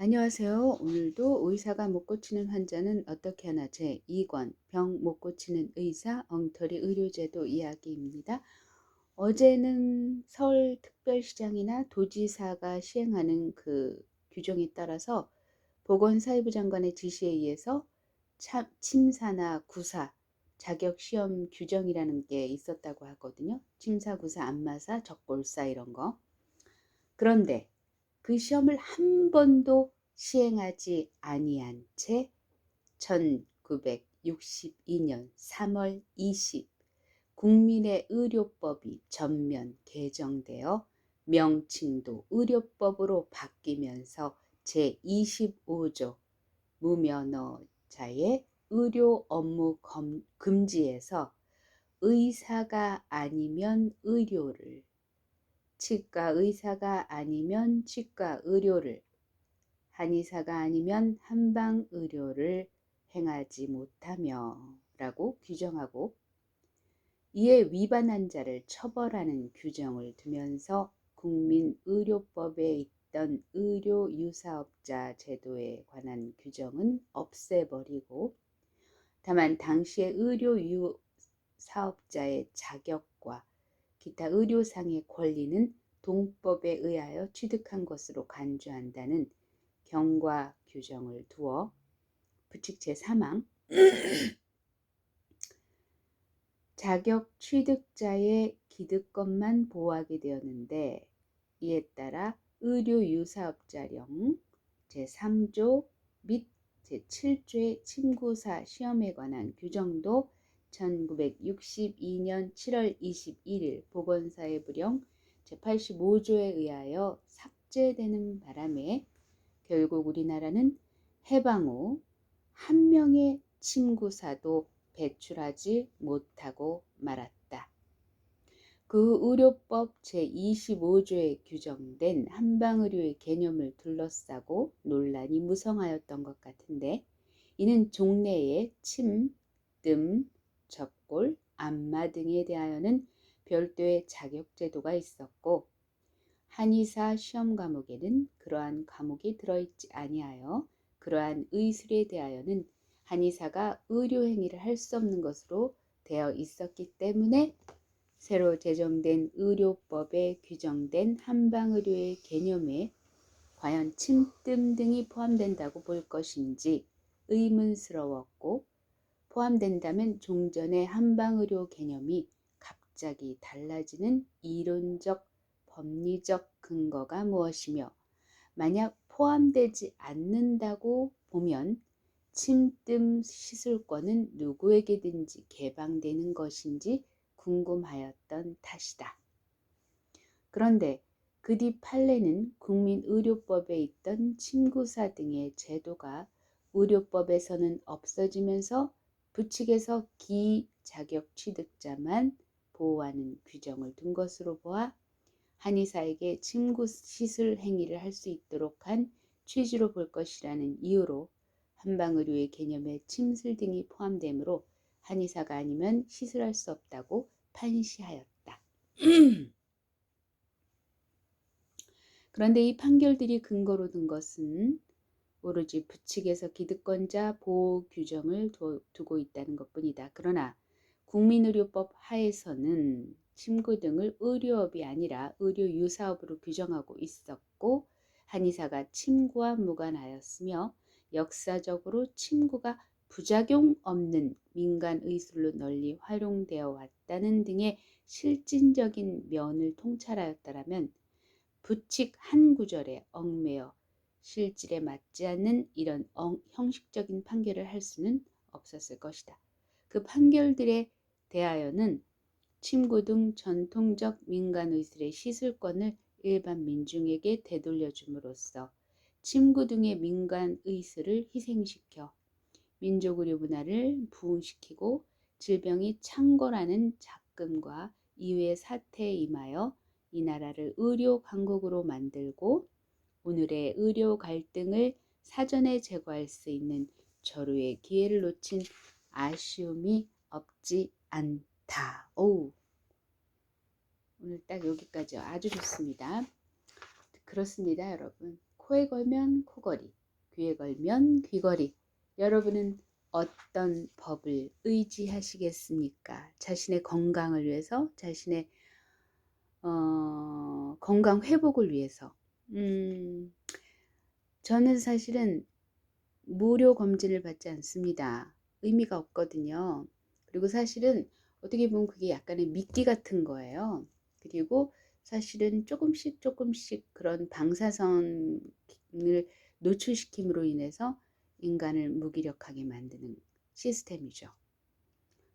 안녕하세요. 오늘도 의사가 못 고치는 환자는 어떻게 하나 제2권 병 못 고치는 의사 엉터리 의료제도 이야기입니다. 어제는 서울특별시장이나 도지사가 시행하는 그 규정에 따라서 보건사회부 장관의 지시에 의해서 침사나 구사, 자격시험 규정이라는 게 있었다고 하거든요. 침사, 구사, 안마사, 적골사 이런 거. 그런데 그 시험을 한 번도 시행하지 아니한 채 1962년 3월 20 국민의 의료법이 전면 개정되어 명칭도 의료법으로 바뀌면서 제25조 무면허자의 의료 업무 금지에서 의사가 아니면 의료를, 치과 의사가 아니면 치과 의료를, 한의사가 아니면 한방 의료를 행하지 못하며 라고 규정하고, 이에 위반한 자를 처벌하는 규정을 두면서 국민의료법에 있던 의료유사업자 제도에 관한 규정은 없애버리고, 다만 당시의 의료유사업자의 자격과 기타 의료상의 권리는 동법에 의하여 취득한 것으로 간주한다는 경과 규정을 두어 부칙 제3항 자격 취득자의 기득권만 보호하게 되었는데, 이에 따라 의료유사업자령 제3조 및 제7조의 침구사 시험에 관한 규정도 1962년 7월 21일 보건사회부령 제85조에 의하여 삭제되는 바람에 결국 우리나라는 해방 후 한 명의 침구사도 배출하지 못하고 말았다. 그 의료법 제25조에 규정된 한방의료의 개념을 둘러싸고 논란이 무성하였던 것 같은데, 이는 종래에 침, 뜸, 적골, 안마 등에 대하여는 별도의 자격제도가 있었고, 한의사 시험 과목에는 그러한 과목이 들어있지 아니하여 그러한 의술에 대하여는 한의사가 의료행위를 할 수 없는 것으로 되어 있었기 때문에 새로 제정된 의료법에 규정된 한방의료의 개념에 과연 침뜸 등이 포함된다고 볼 것인지 의문스러웠고, 포함된다면 종전의 한방의료 개념이 갑자기 달라지는 이론적 법리적 근거가 무엇이며, 만약 포함되지 않는다고 보면 침뜸 시술권은 누구에게든지 개방되는 것인지 궁금하였던 탓이다. 그런데 그 뒤 판례는 국민의료법에 있던 침구사 등의 제도가 의료법에서는 없어지면서 부칙에서 기자격 취득자만 보호하는 규정을 둔 것으로 보아 한의사에게 침구 시술 행위를 할 수 있도록 한 취지로 볼 것이라는 이유로 한방의료의 개념에 침술 등이 포함되므로 한의사가 아니면 시술할 수 없다고 판시하였다. 그런데 이 판결들이 근거로 든 것은 오로지 부칙에서 기득권자 보호 규정을 두고 있다는 것뿐이다. 그러나 국민의료법 하에서는 침구 등을 의료업이 아니라 의료유사업으로 규정하고 있었고, 한의사가 침구와 무관하였으며 역사적으로 침구가 부작용 없는 민간의술로 널리 활용되어 왔다는 등의 실질적인 면을 통찰하였다라면 부칙 한 구절에 얽매여 실질에 맞지 않는 이런 형식적인 판결을 할 수는 없었을 것이다. 그 판결들에 대하여는 침구 등 전통적 민간의술의 시술권을 일반 민중에게 되돌려줌으로써 침구 등의 민간의술을 희생시켜 민족의료 문화를 부흥시키고 질병이 창궐하는 작금과 이외의 사태에 임하여 이 나라를 의료 강국으로 만들고 오늘의 의료 갈등을 사전에 제거할 수 있는 절호의 기회를 놓친 아쉬움이 없지 않다. 오늘 딱 여기까지 아주 좋습니다. 그렇습니다, 여러분. 코에 걸면 코걸이, 귀에 걸면 귀걸이. 여러분은 어떤 법을 의지하시겠습니까? 자신의 건강을 위해서, 자신의 건강 회복을 위해서. 저는 사실은 무료 검진을 받지 않습니다. 의미가 없거든요. 그리고 사실은 어떻게 보면 그게 약간의 미끼 같은 거예요. 그리고 사실은 조금씩 조금씩 그런 방사선을 노출시킴으로 인해서 인간을 무기력하게 만드는 시스템이죠.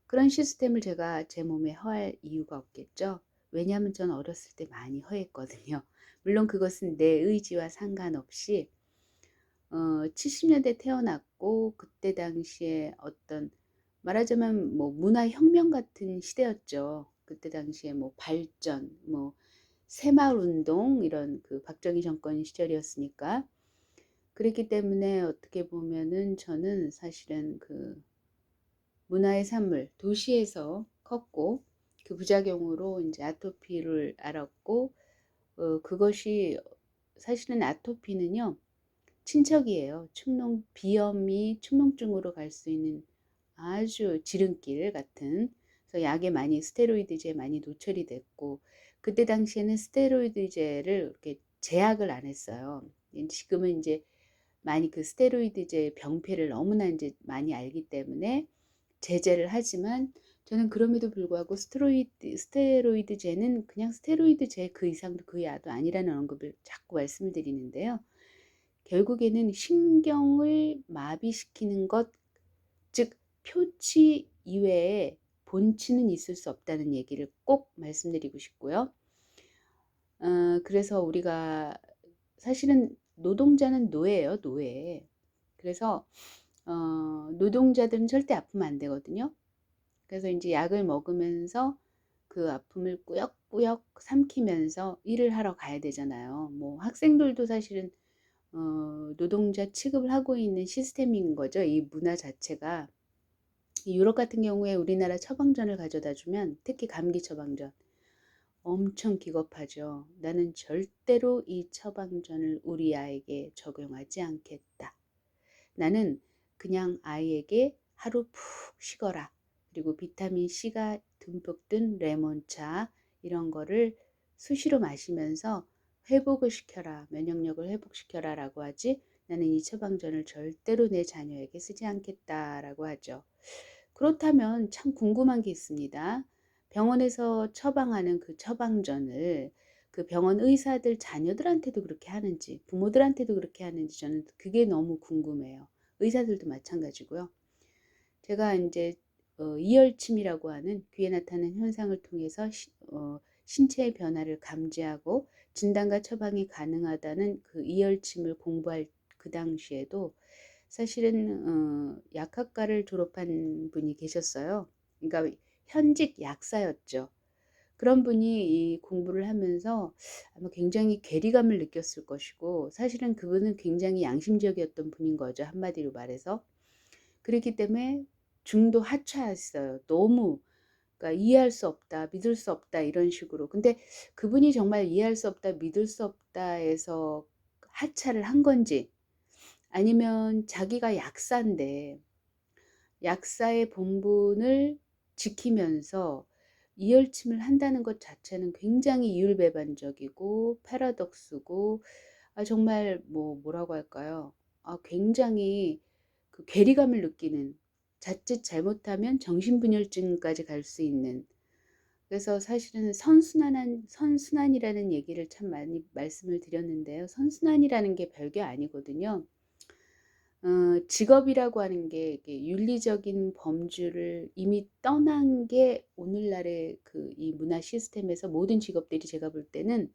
그런 시스템을 제가 제 몸에 허할 이유가 없겠죠. 왜냐하면 저는 어렸을 때 많이 허했거든요. 물론 그것은 내 의지와 상관없이 70년대 태어났고 그때 당시에 어떤 말하자면 뭐 문화혁명 같은 시대였죠. 그때 당시에 뭐 발전, 뭐 새마을운동 이런 그 박정희 정권 시절이었으니까 그랬기 때문에 어떻게 보면은 저는 사실은 그 문화의 산물 도시에서 컸고 그 부작용으로 이제 아토피를 앓았고 그것이 사실은 아토피는요 친척이에요. 비염이 축농증으로 갈 수 있는 아주 지름길 같은. 그래서 약에 많이 스테로이드제에 많이 노출이 됐고 그때 당시에는 스테로이드제를 이렇게 제약을 안 했어요. 지금은 이제 많이 그 스테로이드제 병폐를 너무나 이제 많이 알기 때문에 제재를 하지만 저는 그럼에도 불구하고 스테로이드제는 그냥 스테로이드제 그 이상도 그 이하도 아니라는 언급을 자꾸 말씀을 드리는데요. 결국에는 신경을 마비시키는 것, 즉 표치 이외에 본치는 있을 수 없다는 얘기를 꼭 말씀드리고 싶고요. 그래서 우리가 사실은 노동자는 노예예요, 노예. 그래서 노동자들은 절대 아프면 안 되거든요. 그래서 이제 약을 먹으면서 그 아픔을 꾸역꾸역 삼키면서 일을 하러 가야 되잖아요. 뭐 학생들도 사실은 노동자 취급을 하고 있는 시스템인 거죠. 이 문화 자체가. 유럽 같은 경우에 우리나라 처방전을 가져다 주면 특히 감기 처방전 엄청 기겁하죠. 나는 절대로 이 처방전을 우리 아이에게 적용하지 않겠다. 나는 그냥 아이에게 하루 푹 쉬거라. 그리고 비타민 C가 듬뿍 든 레몬차 이런 거를 수시로 마시면서 회복을 시켜라. 면역력을 회복시켜라 라고 하지 나는 이 처방전을 절대로 내 자녀에게 쓰지 않겠다라고 하죠. 그렇다면 참 궁금한 게 있습니다. 병원에서 처방하는 그 처방전을 그 병원 의사들 자녀들한테도 그렇게 하는지 부모들한테도 그렇게 하는지 저는 그게 너무 궁금해요. 의사들도 마찬가지고요. 제가 이제 이열침이라고 하는 귀에 나타나는 현상을 통해서 신체의 변화를 감지하고 진단과 처방이 가능하다는 그 이열침을 공부할 그 당시에도 사실은 약학과를 졸업한 분이 계셨어요. 그러니까 현직 약사였죠. 그런 분이 이 공부를 하면서 아마 굉장히 괴리감을 느꼈을 것이고 사실은 그분은 굉장히 양심적이었던 분인 거죠. 한마디로 말해서. 그렇기 때문에 중도 하차했어요. 너무 그러니까 이해할 수 없다, 믿을 수 없다 이런 식으로. 근데 그분이 정말 이해할 수 없다, 믿을 수 없다에서 하차를 한 건지 아니면 자기가 약사인데 약사의 본분을 지키면서 이열침을 한다는 것 자체는 굉장히 이율배반적이고 패러독스고 정말 뭐라고 할까요? 굉장히 그 괴리감을 느끼는 자칫 잘못하면 정신분열증까지 갈 수 있는 그래서 사실은 선순환이라는 얘기를 참 많이 말씀을 드렸는데요. 선순환이라는 게 별게 아니거든요. 직업이라고 하는 게 이게 윤리적인 범주를 이미 떠난 게 오늘날의 그 이 문화 시스템에서 모든 직업들이 제가 볼 때는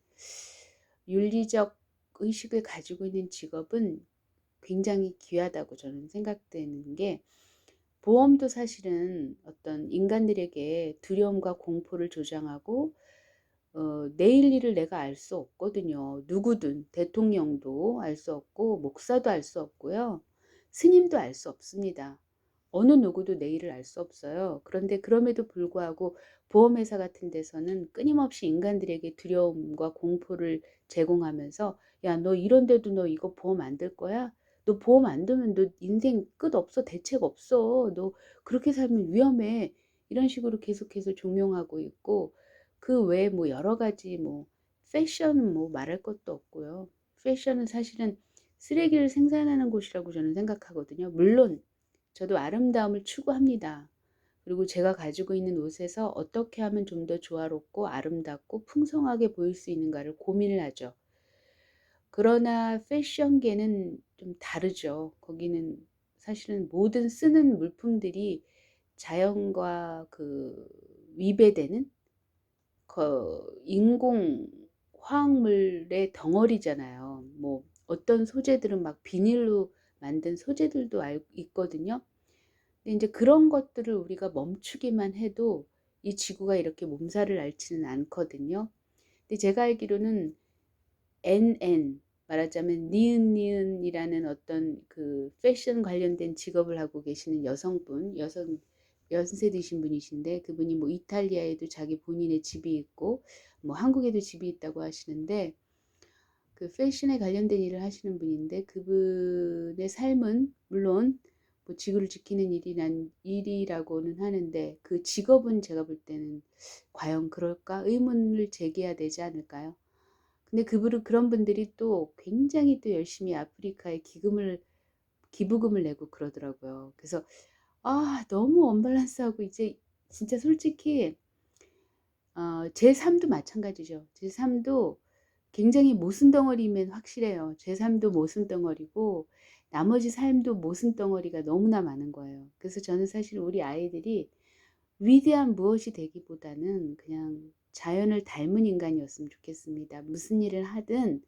윤리적 의식을 가지고 있는 직업은 굉장히 귀하다고 저는 생각되는 게 보험도 사실은 어떤 인간들에게 두려움과 공포를 조장하고 내일 일을 내가 알 수 없거든요. 누구든 대통령도 알 수 없고 목사도 알 수 없고요. 스님도 알 수 없습니다. 어느 누구도 내일을 알 수 없어요. 그런데 그럼에도 불구하고 보험회사 같은 데서는 끊임없이 인간들에게 두려움과 공포를 제공하면서 야, 너 이런데도 너 이거 보험 안 들 거야? 너 보험 안 들면 너 인생 끝 없어. 대책 없어. 너 그렇게 살면 위험해. 이런 식으로 계속해서 종용하고 있고 그 외에 뭐 여러 가지 뭐 패션은 뭐 말할 것도 없고요. 패션은 사실은 쓰레기를 생산하는 곳이라고 저는 생각하거든요. 물론 저도 아름다움을 추구합니다. 그리고 제가 가지고 있는 옷에서 어떻게 하면 좀 더 조화롭고 아름답고 풍성하게 보일 수 있는가를 고민을 하죠. 그러나 패션계는 좀 다르죠. 거기는 사실은 모든 쓰는 물품들이 자연과 그 위배되는 인공 화학물의 덩어리잖아요. 뭐 어떤 소재들은 막 비닐로 만든 소재들도 있거든요. 근데 이제 그런 것들을 우리가 멈추기만 해도 이 지구가 이렇게 몸살을 앓지는 않거든요. 근데 제가 알기로는 NN 말하자면 니은니은이라는 어떤 그 패션 관련된 직업을 하고 계시는 여성 연세 드신 분이신데 그분이 뭐 이탈리아에도 자기 본인의 집이 있고 뭐 한국에도 집이 있다고 하시는데 그 패션에 관련된 일을 하시는 분인데 그분의 삶은 물론 뭐 지구를 지키는 일이라고는 하는데 그 직업은 제가 볼 때는 과연 그럴까 의문을 제기해야 되지 않을까요? 근데 그런 분들이 또 굉장히 또 열심히 아프리카에 기부금을 내고 그러더라고요. 그래서 너무 언밸런스하고 이제 진짜 솔직히 제 삶도 마찬가지죠. 제 삶도 굉장히 모순덩어리면 확실해요. 제 삶도 모순덩어리고 나머지 삶도 모순덩어리가 너무나 많은 거예요. 그래서 저는 사실 우리 아이들이 위대한 무엇이 되기보다는 그냥 자연을 닮은 인간이었으면 좋겠습니다. 무슨 일을 하든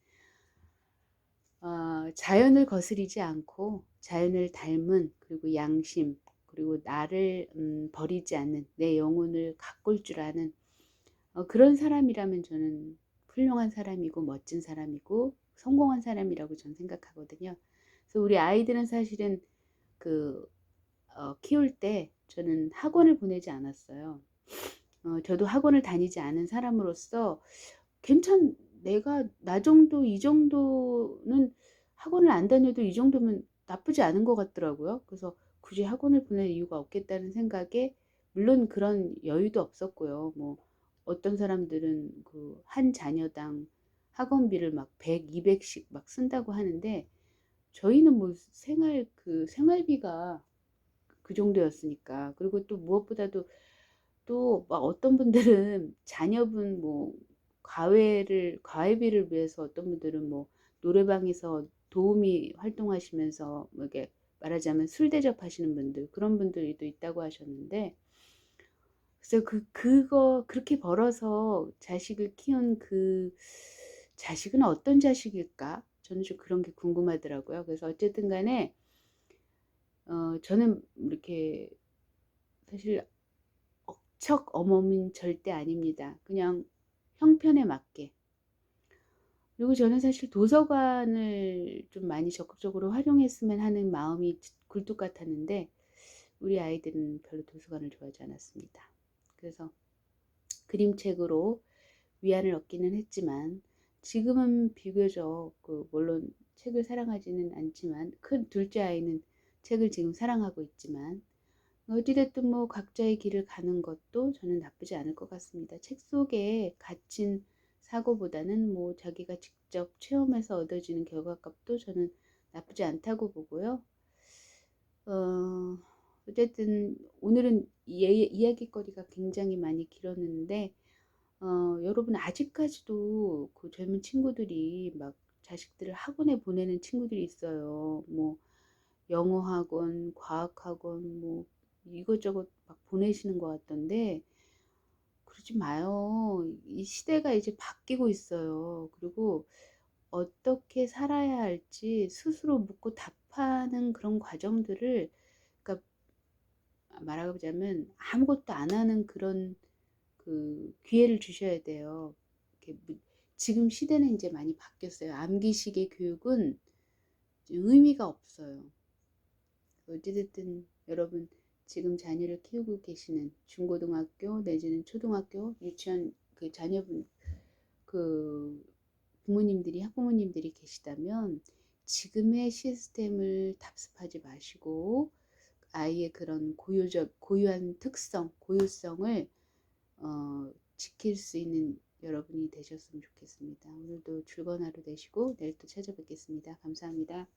자연을 거스리지 않고 자연을 닮은 그리고 양심 그리고 나를 버리지 않는 내 영혼을 가꿀 줄 아는 그런 사람이라면 저는 훌륭한 사람이고 멋진 사람이고 성공한 사람이라고 저는 생각하거든요. 그래서 우리 아이들은 사실은 그 키울 때 저는 학원을 보내지 않았어요. 저도 학원을 다니지 않은 사람으로서 내가 나 정도 이 정도는 학원을 안 다녀도 이 정도면 나쁘지 않은 것 같더라고요. 그래서 굳이 학원을 보낼 이유가 없겠다는 생각에 물론 그런 여유도 없었고요. 뭐 어떤 사람들은 그 한 자녀당 학원비를 막 100, 200씩 막 쓴다고 하는데 저희는 뭐 생활비가 그 정도였으니까. 그리고 또 무엇보다도 또 막 어떤 분들은 자녀분 뭐 과외비를 위해서 어떤 분들은 뭐 노래방에서 도우미 활동하시면서 뭐 이렇게 말하자면 술 대접하시는 분들 그런 분들이 또 있다고 하셨는데 그래서 그거 그렇게 벌어서 자식을 키운 그 자식은 어떤 자식일까? 저는 좀 그런 게 궁금하더라고요. 그래서 어쨌든 간에 저는 이렇게 사실 억척 어머니는 절대 아닙니다. 그냥 형편에 맞게. 그리고 저는 사실 도서관을 좀 많이 적극적으로 활용했으면 하는 마음이 굴뚝 같았는데 우리 아이들은 별로 도서관을 좋아하지 않았습니다. 그래서 그림책으로 위안을 얻기는 했지만 지금은 비교적 물론 책을 사랑하지는 않지만 큰 둘째 아이는 책을 지금 사랑하고 있지만 어찌됐든 뭐 각자의 길을 가는 것도 저는 나쁘지 않을 것 같습니다. 책 속에 갇힌 사고보다는 뭐 자기가 직접 체험해서 얻어지는 결과값도 저는 나쁘지 않다고 보고요. 어, 어쨌든 오늘은 이야기거리가 굉장히 많이 길었는데 여러분 아직까지도 그 젊은 친구들이 막 자식들을 학원에 보내는 친구들이 있어요. 뭐 영어 학원, 과학 학원 뭐 이것저것 막 보내시는 것 같던데 그러지 마요. 이 시대가 이제 바뀌고 있어요. 그리고 어떻게 살아야 할지 스스로 묻고 답하는 그런 과정들을 그러니까 말하자면 아무것도 안 하는 그런 그 기회를 주셔야 돼요. 지금 시대는 이제 많이 바뀌었어요. 암기식의 교육은 의미가 없어요. 어찌됐든 여러분 지금 자녀를 키우고 계시는 중고등학교 내지는 초등학교 유치원 그 자녀분 그 부모님들이 학부모님들이 계시다면 지금의 시스템을 답습하지 마시고 아이의 그런 고유한 특성, 고유성을 지킬 수 있는 여러분이 되셨으면 좋겠습니다. 오늘도 즐거운 하루 되시고 내일 또 찾아뵙겠습니다. 감사합니다.